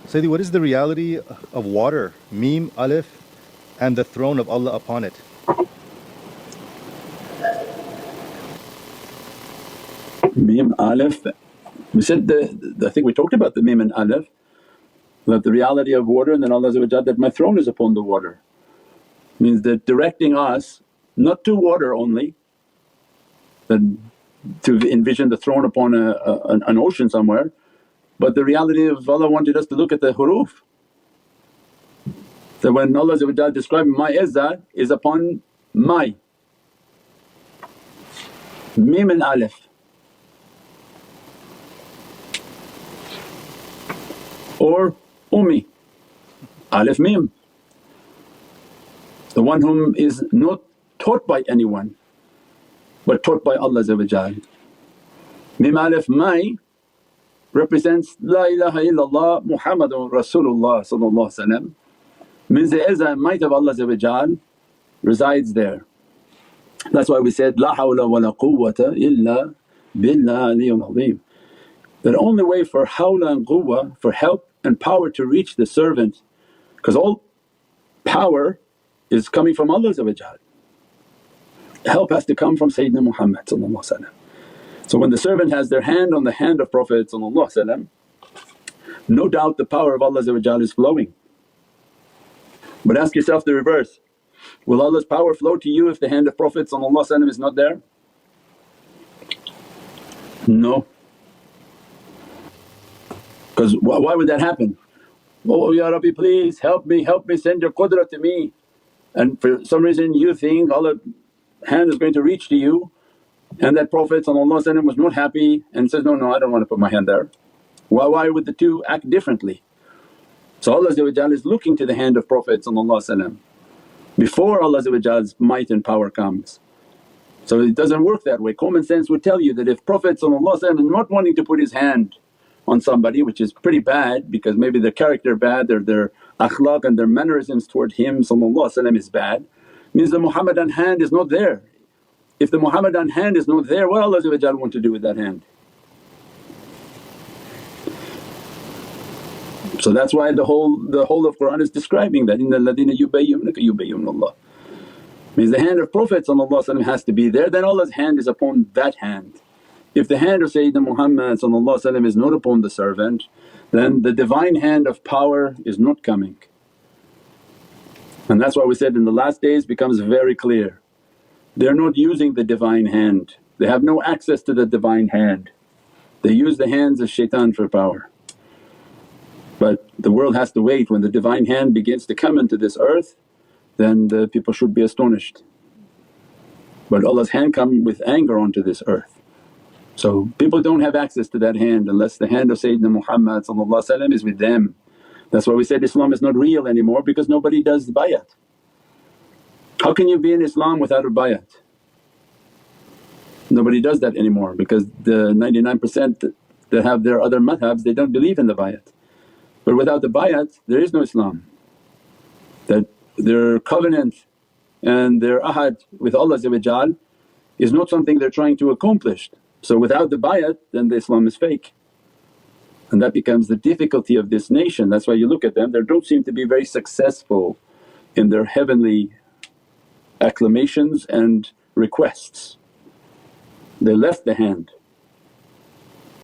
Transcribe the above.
Sayyidi, what is the reality of water, Mim, Alif, and the throne of Allah upon it? Mim, Aleph. We said I think we talked about the Mim and Aleph, that the reality of water, and then Allah that my throne is upon the water. Means that directing us not to water only, that to envision the throne upon an ocean somewhere, but the reality of Allah wanted us to look at the huruf. So when Allah describing my izzah is upon my, Mim and Aleph, or Ummi, Aleph Mim, the one whom is not taught by anyone but taught by Allah. Mim Aleph my represents La ilaha illallah Muhammadun Rasulullah, means the izzah and might of Allah resides there. That's why we said, La hawla wa la quwwata illa billah aliyyul azim. The only way for hawla and quwwa, for help and power to reach the servant, because all power is coming from Allah. Help has to come from Sayyidina Muhammad. So when the servant has their hand on the hand of Prophet, no doubt the power of Allah is flowing. But ask yourself the reverse, will Allah's power flow to you if the hand of Prophet is not there? No. Because why would that happen? Oh Ya Rabbi, please help me, send your qudrat to me. And for some reason you think Allah's hand is going to reach to you, and that Prophet was not happy and says, no, I don't want to put my hand there. Why would the two act differently? So Allah is looking to the hand of Prophet before Allah's might and power comes. So it doesn't work that way. Common sense would tell you that if Prophet is not wanting to put his hand on somebody, which is pretty bad because maybe their character bad, their akhlaq and their mannerisms toward him is bad, means the Muhammadan hand is not there. If the Muhammadan hand is not there, what Allah want to do with that hand? So that's why the whole of Qur'an is describing that, innal ladhina yubayyunaka yubayyunullah. Means the hand of Prophet has to be there, then Allah's hand is upon that hand. If the hand of Sayyidina Muhammad is not upon the servant, then the divine hand of power is not coming. And that's why we said in the last days becomes very clear, they're not using the divine hand, they have no access to the divine hand, they use the hands of shaitan for power. But the world has to wait, when the divine hand begins to come into this earth then the people should be astonished. But Allah's hand come with anger onto this earth. So people don't have access to that hand unless the hand of Sayyidina Muhammad is with them. That's why we said Islam is not real anymore, because nobody does bayat. How can you be in Islam without a bayat? Nobody does that anymore because the 99% that have their other madhabs they don't believe in the bayat. But without the bayat there is no Islam. That their covenant and their ahad with Allah is not something they're trying to accomplish. So without the bayat then the Islam is fake, and that becomes the difficulty of this nation. That's why you look at them, they don't seem to be very successful in their heavenly acclamations and requests. They left the hand.